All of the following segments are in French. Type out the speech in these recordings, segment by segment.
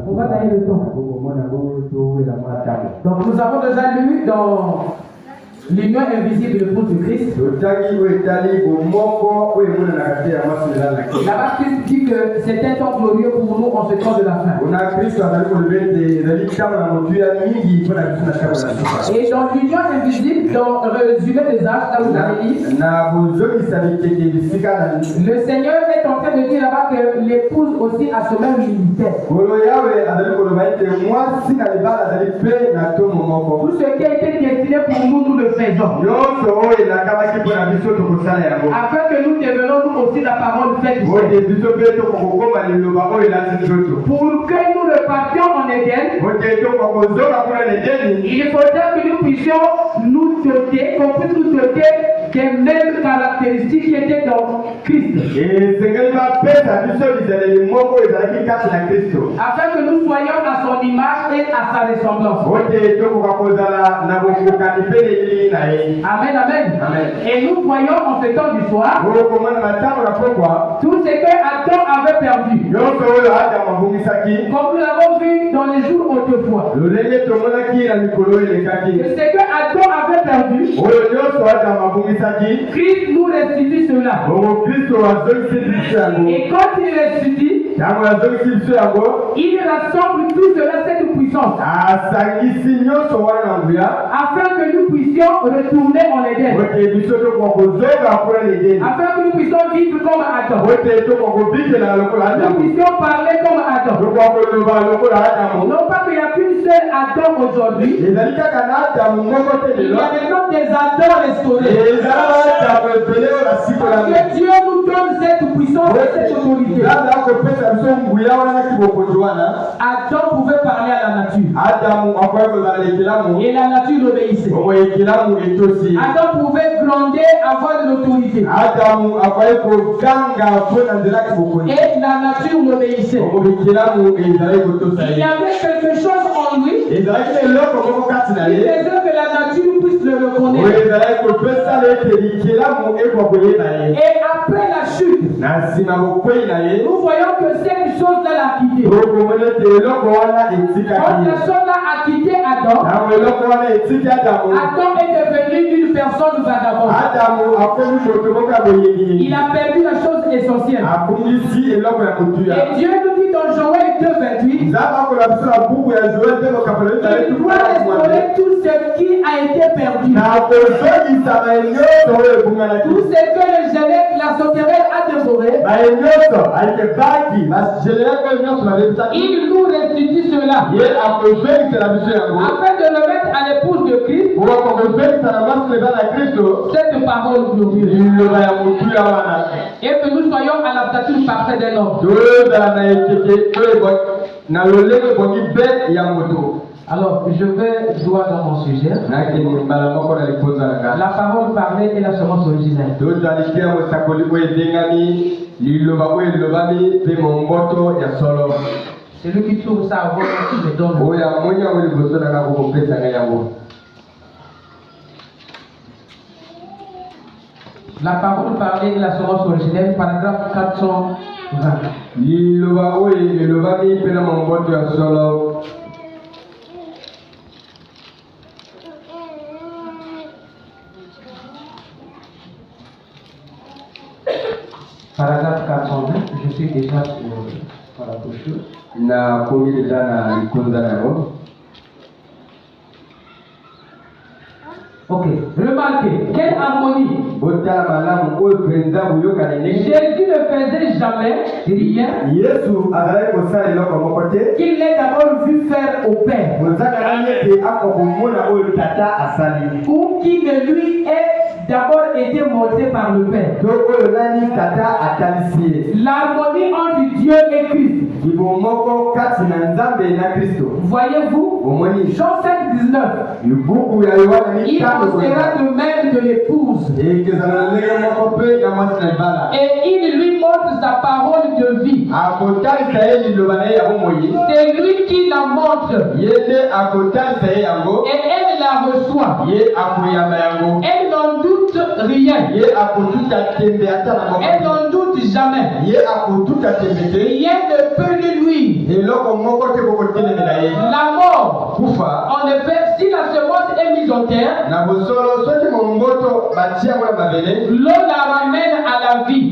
On va gagner le temps. Donc nous avons déjà lu dans l'union invisible de l'épouse de Christ. La Baptiste dit que c'est un temps glorieux pour nous en ce temps de la fin. Et dans l'union invisible, dans le résumé des âges, là où vous avez dit, le Seigneur est en train de dire là-bas que l'épouse aussi a ce même ministère. Tout ce qui a été destiné pour nous, nous le faisons. Afin que nous devenions nous aussi la parole faite. Pour que nous repartions en Éden, il faudra que nous puissions nous doter, qu'on puisse nous doter des mêmes caractéristiques qui étaient dans Christ. Afin que nous soyons à son image et à sa ressemblance. Amen, amen, amen. Et nous voyons en ce temps du soir tout ce que Adam avait perdu. Comme nous l'avons vu dans les jours autrefois. Ce que Adam avait perdu, Christ nous restitue cela. Et quand il restitue, il rassemble tout cela, cette puissance, afin que nous puissions retourner en Éden, afin que nous puissions vivre comme Adam, nous puissions parler comme Adam. Non pas qu'il n'y a qu'une seule Adam aujourd'hui, il y a maintenant des Adam restaurés. Parce que Dieu nous donne cette puissance et cette autorité. Adam pouvait parler à la nature. Et la nature l'obéissait. Adam pouvait gronder, avoir de l'autorité. Et la nature l'obéissait. Il y avait quelque chose en lui qui faisait que la nature puisse le reconnaître. Et après la chute, nous voyons que cette chose-là l'a quitté. Quand la chose-là a quitté Adam, Adam est devenu une personne vagabonde. Il a perdu la chose essentielle. Et Dieu nous dit dans Joël 2:28, il doit restaurer tout ce qui a été perdu. Tout ce que le gelé, la sauterelle a dévoré, il nous restitue cela. Afin de le mettre à l'épouse de Christ, cette parole glorieuse. Et que nous soyons à la stature parfaite d'un homme. Alors, je vais droit dans mon sujet. La parole parlée est la semence originelle. Celui qui trouve ça à voir, je donne. La parole parlée est la semence originelle, paragraphe 420. Paragraphe 420, je suis déjà sur la couche. Ok, remarquez, quelle harmonie. Jésus ne faisait jamais rien qu'il l'ait d'abord vu faire au Père, ou qui de lui ait d'abord été montré par le Père. L'harmonie entre Dieu et Christ. Voyez-vous, Jean 5:19, il en sera de même de l'épouse. Et il lui montre sa parole de vie. C'est lui qui la montre. Et elle la reçoit. Elle n'en doute rien. Elle n'en doute jamais. Rien ne peut le nuire. La mort, en effet, si la semence est mise en terre, l'eau la ramène à la vie.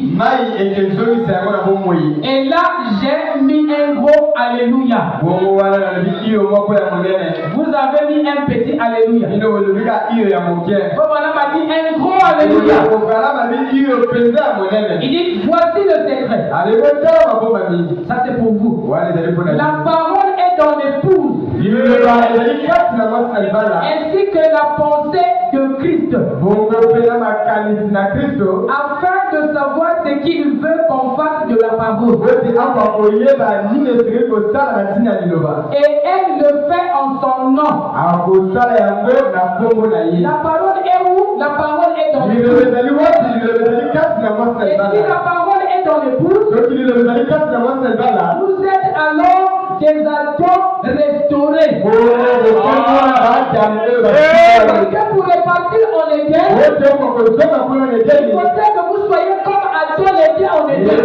Et là, j'ai mis un gros alléluia. Vous avez mis un petit alléluia. Madame a dit un gros alléluia. Il dit, voici le secret. Ça c'est pour vous. La parole est dans l'épouse. Ainsi que la pensée de Christ. Afin de savoir ce qu'il veut qu'on fasse de la parole. Et elle le fait en son nom. La parole est où? La parole est dans l'épouse. Et si la parole est dans l'épouse, vous êtes alors des atomes restaurés. Parce que pour repartir en Éden, il faudrait que vous soyez comme Adam l'était en Éden.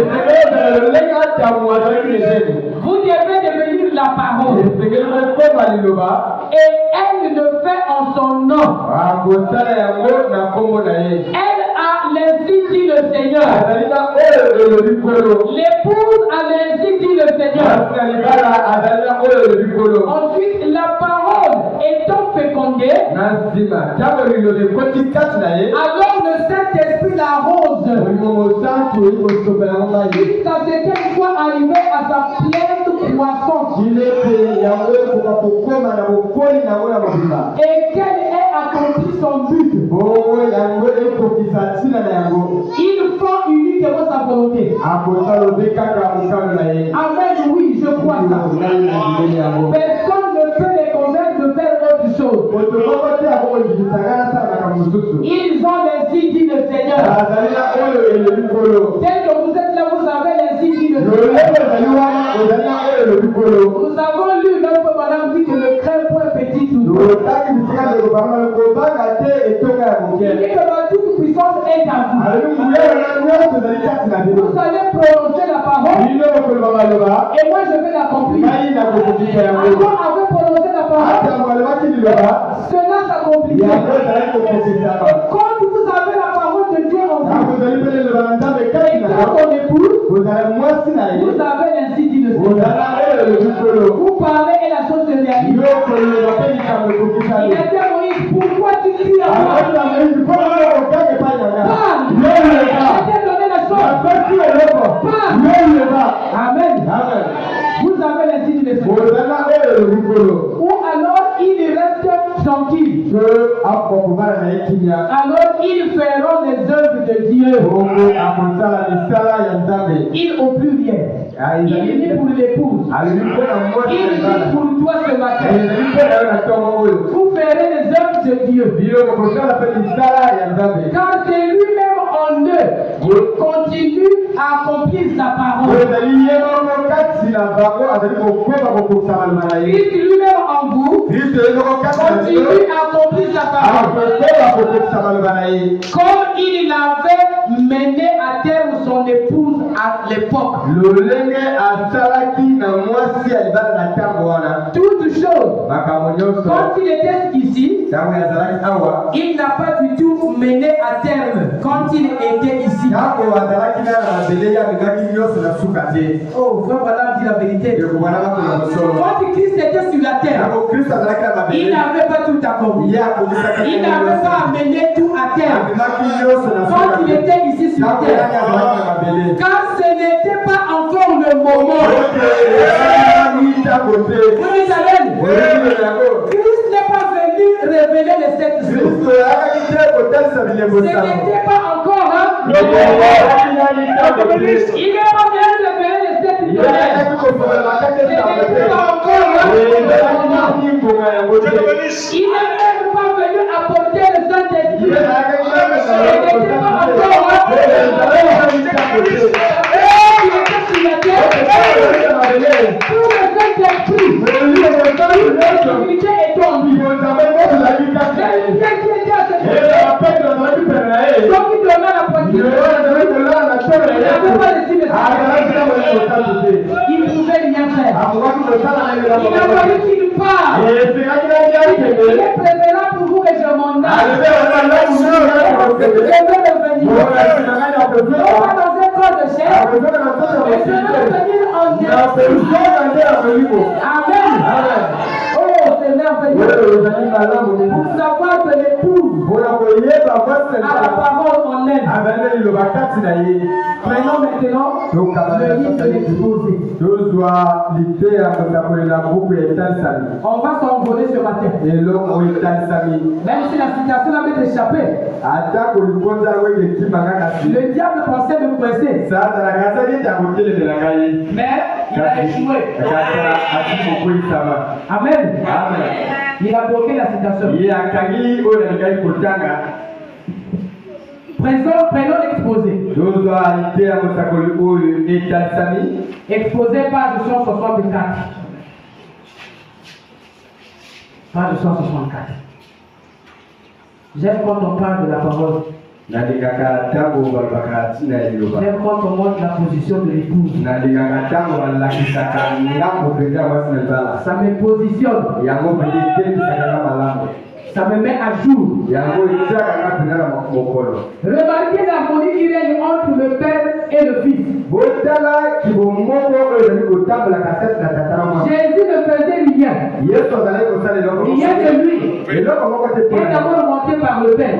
Vous devez devenir la parole. Et elle le fait en son nom. Elle a l'ainsi dit le Seigneur. L'épouse a l'ainsi dit le Seigneur. Ensuite, la parole étant fécondée, alors le Saint-Esprit l'arrose. Jusqu'à ce qu'elle soit arrivée à sa pleine croissance. Et qu'elle ait accompli son but. Il faut uniquement sa volonté. Amen, oui, je crois ça. Personne ne peut les convaincre de faire autre chose. Ils ont l'ainsi dit le Seigneur. Tel que vous êtes là, vous avez l'ainsi dit le Seigneur. Nous avons lu notre madame dit que ne crains point petit tout. Il dit que ma toute puissance est à vous. Vous allez prononcer la parole. Et moi je vais l'accomplir. Avant avait prononcé la parole, cela s'accomplit. Et quand vous avez la parole de Dieu en vous, et quand on épouse, vous avez l'ainsi dit le Seigneur. Vous parlez et la chose se réalise. Il a dit à Moïse, pourquoi tu cries à moi? Donné la chose. Amen. Vous avez l'ainsi dit le Seigneur. Ou alors il reste tranquille. Alors ils feront les œuvres de Dieu. Ils n'ont plus rien. Il dit pour l'épouse. Il dit pour toi ce matin. Vous ferez les œuvres de Dieu. Car c'est lui-même en eux qui continue à accomplir sa parole. Christ lui-même en vous continue à accomplir sa parole. Comme il l'avait mené à terme son épouse à l'époque. Toute chose. Quand il était ici, il n'a pas du tout mené à terme quand il était ici. Oh, frère, voilà dit la vérité. Quand Christ était sur la terre, il n'avait pas tout accompli. Il n'avait pas amené tout à terre. Quand il était ici sur la terre, car ce n'était pas encore le moment. Christ n'est pas venu révéler les sept jours. Ce n'était pas encore le moment. Il n'est pas venu révéler les sept jours. Ce n'était pas encore le moment. Il n'est même pas venu apporter le Saint-Esprit. Ce n'était pas encore le moment. Pour le Saint-Esprit, l'unité est tombée. Donc il donna la poitrine. Il n'avait pas Il ne pouvait rien faire. Il a fallu qu'il parte. Il est préférable pour vous que je m'en aille. Je vais revenir. Non pas dans un corps de chair, mais je vais revenir en Dieu. Amen. Oh, c'est merveilleux. Pour savoir que l'épouse a la parole en elle. Prenons maintenant le livre de l'exposé. On va s'envoler ce matin. Même si la citation avait échappé, le diable pensait me presser. Mais il a échoué. Amen. Il a bloqué la citation. Prenons l'exposé. Exposé page 164. Page 164. J'aime quand on parle de la parole. J'aime quand on montre la position de l'épouse. Ça me positionne. Ça me met à jour. Remarquez l'harmonie qui règne entre le Père et le Fils. Jésus ne faisait rien. Rien de lui. Il est d'abord monté par le Père.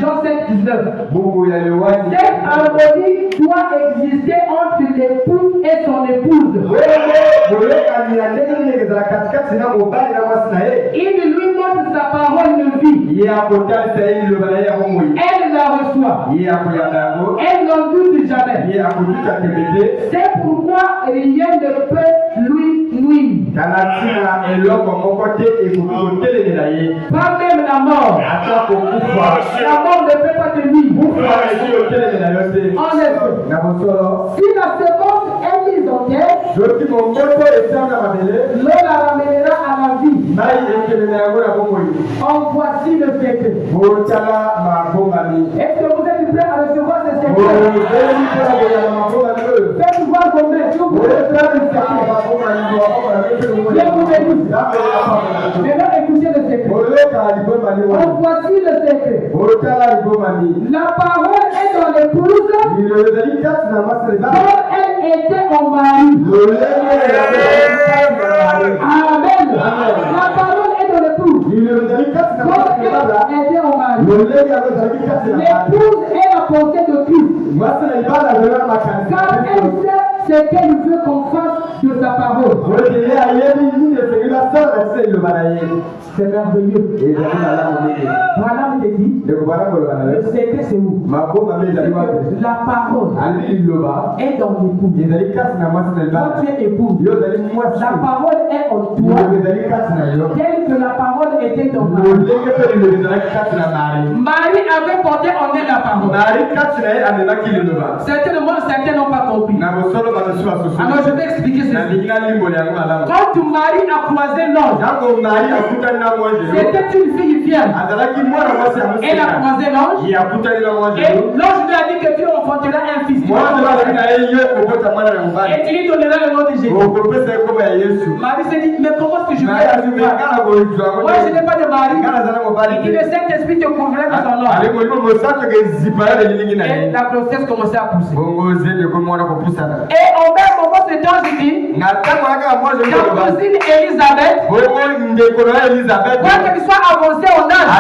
Jean 7, 19. Cette harmonie doit exister entre l'époux et son épouse. Il lui montre sa parole de vie. Elle la reçoit. Elle n'en doute jamais. C'est pourquoi rien ne peut lui nuire. Pas même la mort. La mort ne peut pas te nuire. En effet, si la séquence est mise en terre, l'eau la ramènera à la vie. En voici le secret. Est-ce que vous êtes prêts à recevoir ce secret? Faites voir vos mains. Si vous voulez faire le secret. Maintenant, écoutez le secret. En voici le secret. La parole est dans l'épouse. Quand elle était en mari. Amen. La parole est dans l'épouse. Quand elle était en mari. L'épouse est la pensée de Christ. Car elle sait ce qu'elle veut qu'on fasse de sa parole. C'est merveilleux. Voilà ce qu'il dit. Le secret c'est où? La parole est dans l'époux. Quand tu es époux, la parole est en toi. Telle que la parole était dans Marie. Marie avait porté en elle la parole. Certainement, certains n'ont pas compris. Alors je vais expliquer ceci. Quand Marie a croisé l'ange, c'était une fille vierge. Elle a croisé l'ange. Et l'ange lui a dit que tu enfanteras un fils. Et tu lui donneras le nom de Jésus. Marie s'est dit, mais comment est-ce que je vais recevoir? Moi je n'ai pas de mari. Et le Saint-Esprit te couvrait de son nom. Et la grossesse commençait à pousser. Et au même moment, cet ange dit, la cousine Élisabeth, quoi qu'elle soit avancée en âge,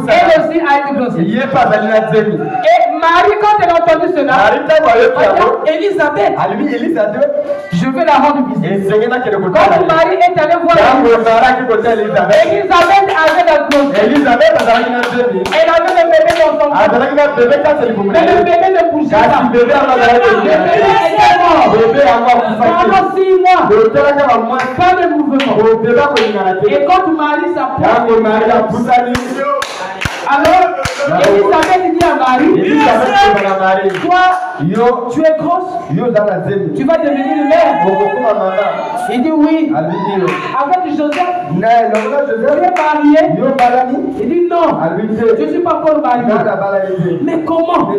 elle aussi a une grossesse. Et Marie, quand elle a entendu cela, Élisabeth, je vais la rendre visite. Quand Marie est allée voir Élisabeth avait la grossesse. Elle avait le bébé dans son ventre. Mais le bébé ne bougeait pas. Le bébé était mort. Pendant 6 mois. Pas de mouvement. Et quand Marie s'approche, Alors, Elisabeth dit à Marie, toi, tu es grosse, tu vas devenir mère. Il dit oui. Avec Joseph, tu es marié. Il dit non, je ne suis pas encore marié. Mais comment?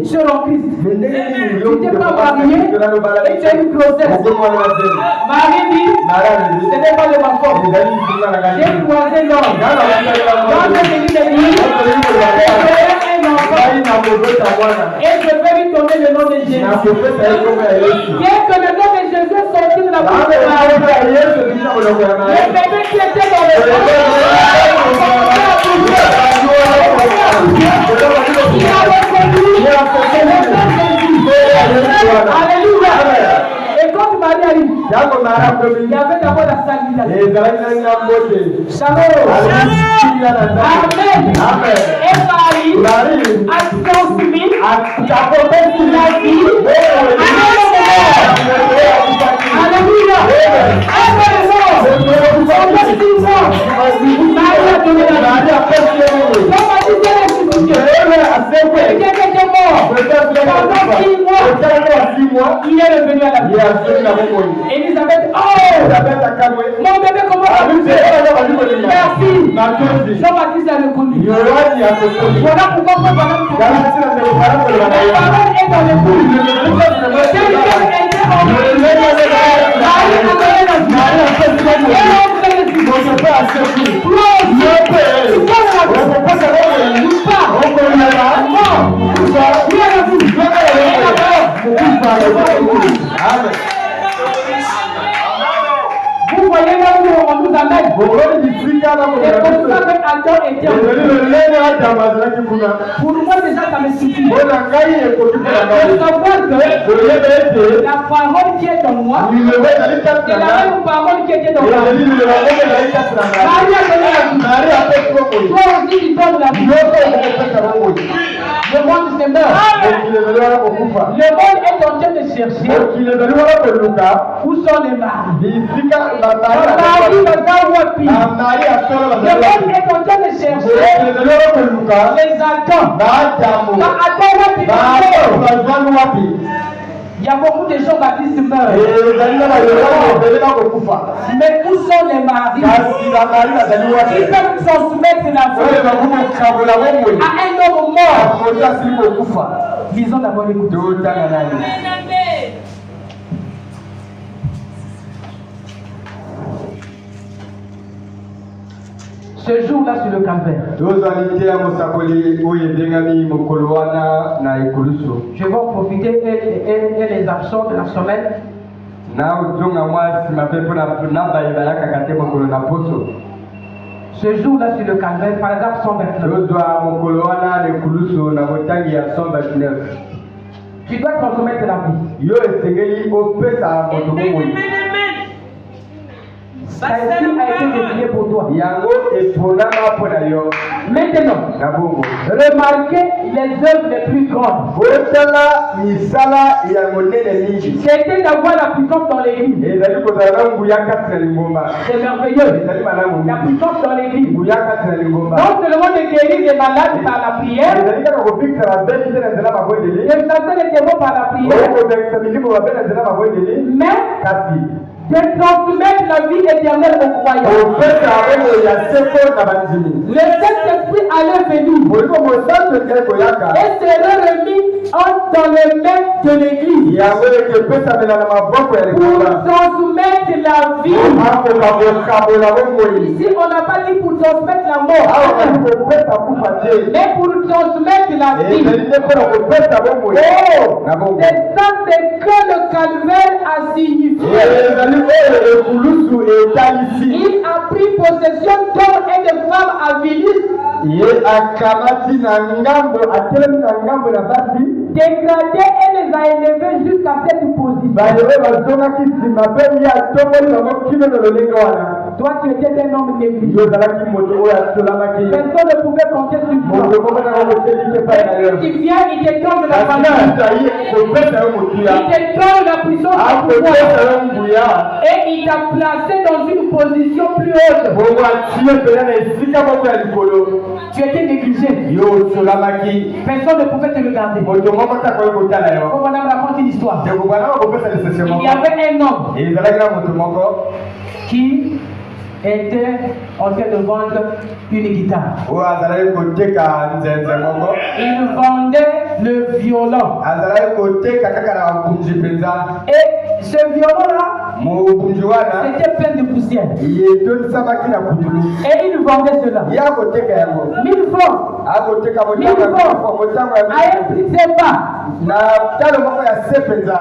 Sur en Christ, tu n'es pas marié et tu as une grossesse. Marie dit, ce n'est pas de ma faute. J'ai croisé l'homme. Quand j'ai venu l'église, et je vais lui donner le nom de Jésus. Dès que le nom de Jésus est sorti de la bouche de Marie, le bébé qui était dans le Alléluia. Et quand Marie arrive, il y avait d'abord la salutation. Shalom. Amen. Et Marie a transmis la vie. Alléluia. Marie a donné la vie. Il est revenu à la vie. Elisabeth, oh! Mon bébé, comment va vous faire? Merci. Jean-Baptiste a reconnu. Voilà pourquoi la parole est dans le bout. Vous voyez là où on nous amène. C'est pour ça que Adam était pour moi déjà ça me suffit. De savoir que la parole qui est en moi, c'est la même parole qui était dans moi. Marie a donné la vie. Toi aussi tu donnes la vie. Le monde se meurt. Le monde est en train de chercher où sont les maris. Le monde est en train de chercher les Adams. Il y a beaucoup de gens qui meurent. Mais où sont les maris? Ils peuvent transmettre la vie à un homme mort. Lisons d'abord l'écoute. Ce jour-là sur le calvaire, je vais en profiter et les absents de la semaine. Ce jour-là sur le calvaire, par exemple 129. Tu dois transmettre la vie. Ça a été dédié pour toi. Maintenant, remarquez les œuvres les plus grandes. C'était d'avoir la puissance dans l'église. C'est merveilleux. La puissance dans l'église. Non seulement de guérir les malades par la prière, de chasser les démons par la prière, mais de transmettre la vie éternelle aux croyants. Le Saint-Esprit allait venir et serait remis dans les mains de l'Église pour transmettre la vie. Ici, on n'a pas dit pour transmettre la mort, mais pour transmettre la vie. C'est ça que le calvaire a signifié. Il a pris possession d'hommes et de femmes avilistes, dégradés et les a élevés jusqu'à cette position. Toi, tu étais un homme négligé. Personne ne pouvait compter sur toi. Et tu viens, il te donne la famille. Il te donne la puissance et ton pouvoir. Et il t'a placé dans une position plus haute. Tu étais négligé. Personne ne pouvait te regarder. Oh, madame, raconte une histoire. Il y avait un homme qui était en train de vendre une guitare. Il vendait le violon. Et ce violon-là, c'était plein de poussière. Et il vendait cela. 1000 francs. 1000 francs. À un prix de pas.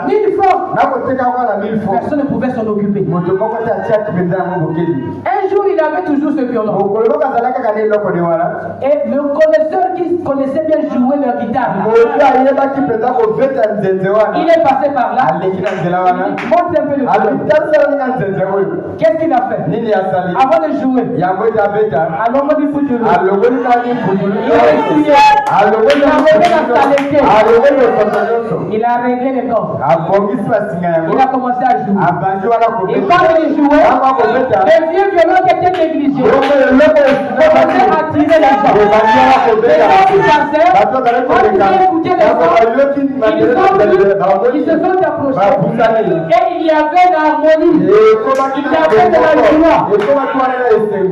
1000 francs. Personne ne pouvait s'en occuper. Un jour, il avait toujours ce violon. Et le connaisseur qui connaissait bien jouer la guitare, il est passé par là. Il monte un peu le violon. Qu'est-ce qu'il a fait? Avant de jouer, alors on dit foutu. Il a réglé les cordes. Il a commencé à jouer. Et quand il jouait, le vieux violon qui était négligé commençait à tirer les gens. Les gens qui passaient, quand ils ont écouté les gens, ils se sont approchés. Et il y avait l'harmonie. Il y avait de la joie.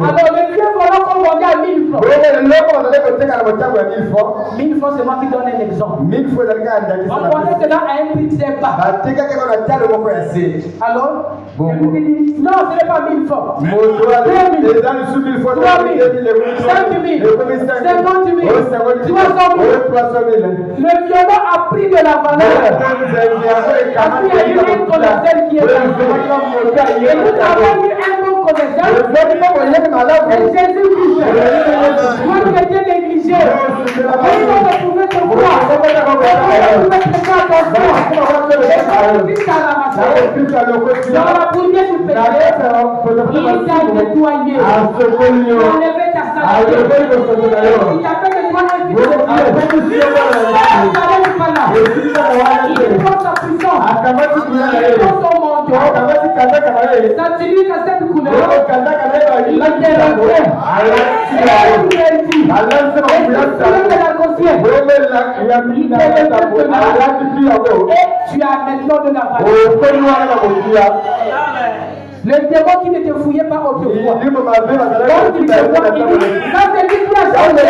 Alors le vieux violon qu'on vendait à 1000 francs. 1000 francs, c'est moi qui donne un exemple. On connaît cela à un prix de pas. Alors, il dit, non, ce n'est pas 1000 francs. 2000, 3000, 5000, 50 000, 300 000. Le violon a pris de la valeur. Parce qu'il y a eu un connaisseur qui est là. Et nous avons eu un bon connaisseur. Et Jésus-Christ. Moi qui étais négligé. Personne ne pouvait te voir. Personne ne pouvait te faire attention. Et quand Christ a ramassé, dans la poussière du péché, il t'a nettoyé. Il a enlevé ta saleté. Il t'a fait de toi un fils de Dieu. Il prend sa puissance. Il prend son manteau. Ça utilise à cette couleur. Il a été rentré. Et tu as maintenant de la valeur. Le démon qui ne te fouillait pas autrefois. Quand tu te vois, il dit, ça c'est lui qui a changé.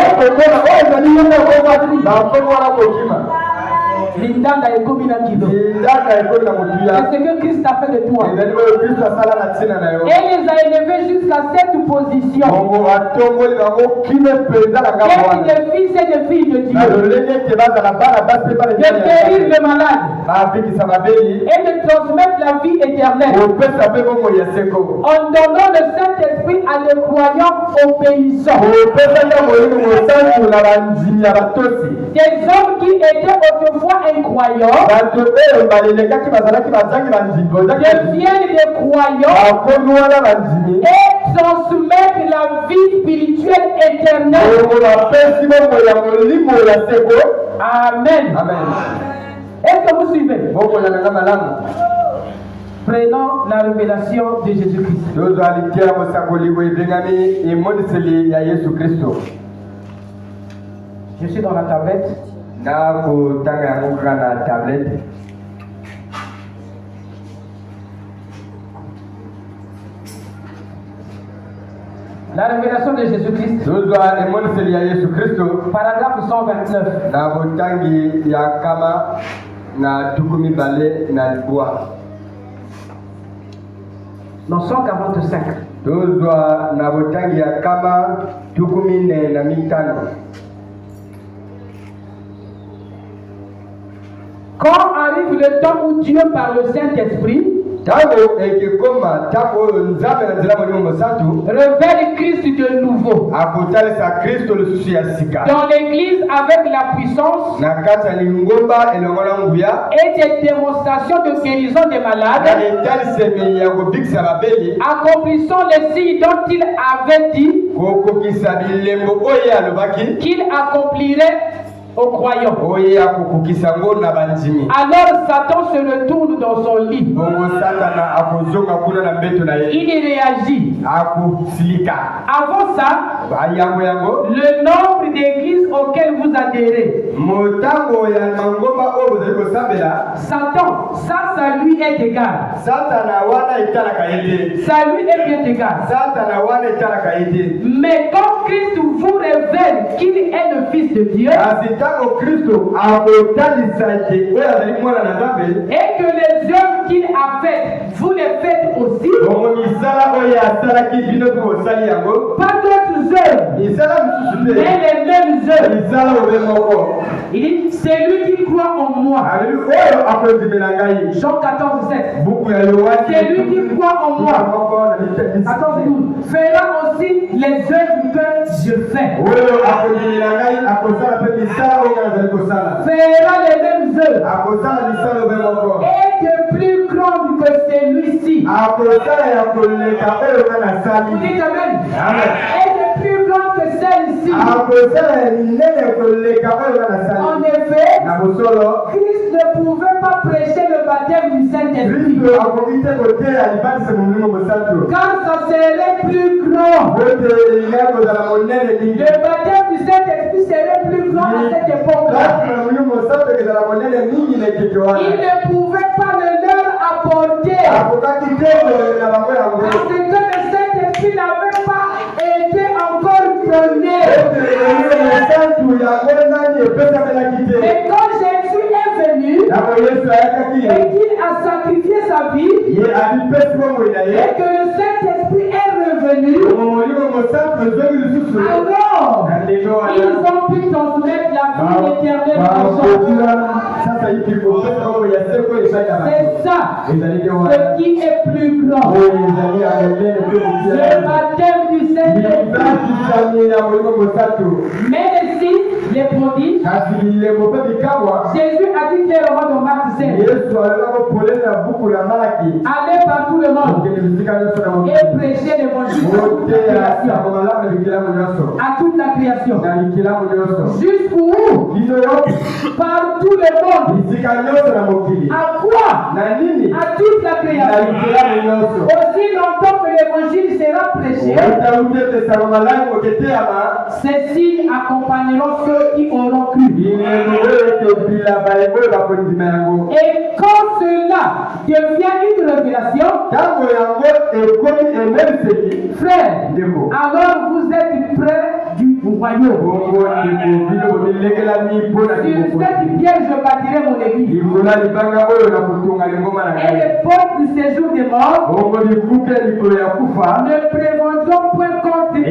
Lindanda et Komina Kido. C'est ce que Christ a fait de toi. Et les a élevés jusqu'à cette position. D'être des fils et des filles de Dieu. De guérir le malade. Et de transmettre la vie éternelle. En donnant le Saint-Esprit à des croyants obéissants. Des hommes qui étaient autrefois incroyants deviennent des croyants et transmettent la vie spirituelle éternelle. Amen. Est-ce que vous suivez? Prenons la révélation de Jésus-Christ. Je suis dans la tablette. La révélation de Jésus-Christ. Paragraphe 129. Dans 145. Quand arrive le temps où Dieu, par le Saint-Esprit, révèle Christ de nouveau dans l'église avec la puissance et des démonstrations de guérison des malades, accomplissant les signes dont il avait dit qu'il accomplirait aux croyants. Alors Satan se retourne dans son lit. Il réagit. Avant ça, le nombre d'églises auxquelles vous adhérez, Satan, ça lui est égal. Ça lui est bien égal. Mais quand Christ vous révèle qu'il est le Fils de Dieu, et que les œuvres qu'il a faites, vous les faites aussi, pas d'autres œuvres, mais les mêmes œuvres. Il dit, c'est lui qui croit en moi. Jean 14, 7. C'est lui qui croit en moi. 14, 12. Fera aussi les œuvres que je fais. Fera les mêmes œuvres. Et de plus grande que celui-ci. Vous dites amen. Et de plus grande que celle-ci. En effet, Christ ne pouvait pas prêcher le baptême du Saint-Esprit. Car ça serait plus grand. Le baptême du Saint-Esprit serait plus grand à cette époque-là. Il ne pouvait pas le leur apporter. Parce que le Saint-Esprit n'avait pas été encore donné. Et quand Jésus est venu et qu'il a sacrifié sa vie et que le Saint-Esprit est revenu, alors ils ont pu transmettre la vie éternelle aux gens. C'est ça ce qui est plus grand. Le baptême du Saint-Esprit. Mais les signes, les prodiges, Jésus a dit clairement dans Marc 7, allez par tout le monde et prêchez l'évangile à toute la création. Jusqu'où? Par tout le monde. À quoi? À toute la création. Aussi longtemps que l'évangile sera prêché, ces signes accompagneront ceux qui auront cru. Et quand cela devient une révélation, frère, alors vous êtes près du royaume. Sur cette pierre, je bâtirai mon église. Et les portes du séjour des morts ne prévaudront point contre eux.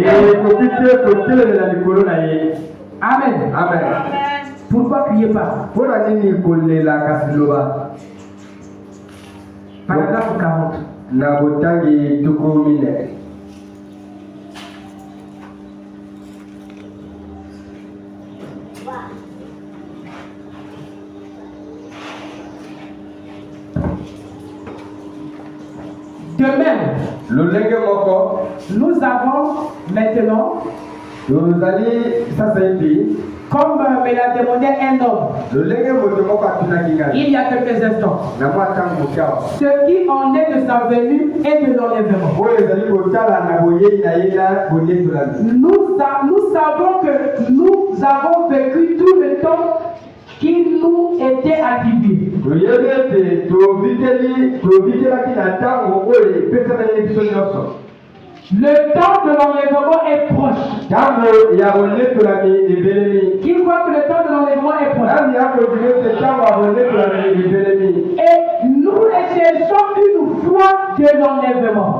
Amen. Pourquoi criez pas? Paragraphe 40. De même, nous avons maintenant, comme me l'a demandé un homme il y a quelques instants, ce qui en est de sa venue et de l'enlèvement. Nous savons que nous avons vécu tout le temps qui nous était attribué. Le temps de l'enlèvement est proche. Qui croit que le temps de l'enlèvement est proche? Et nous recherchons une foi de l'enlèvement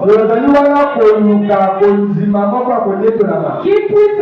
qui puisse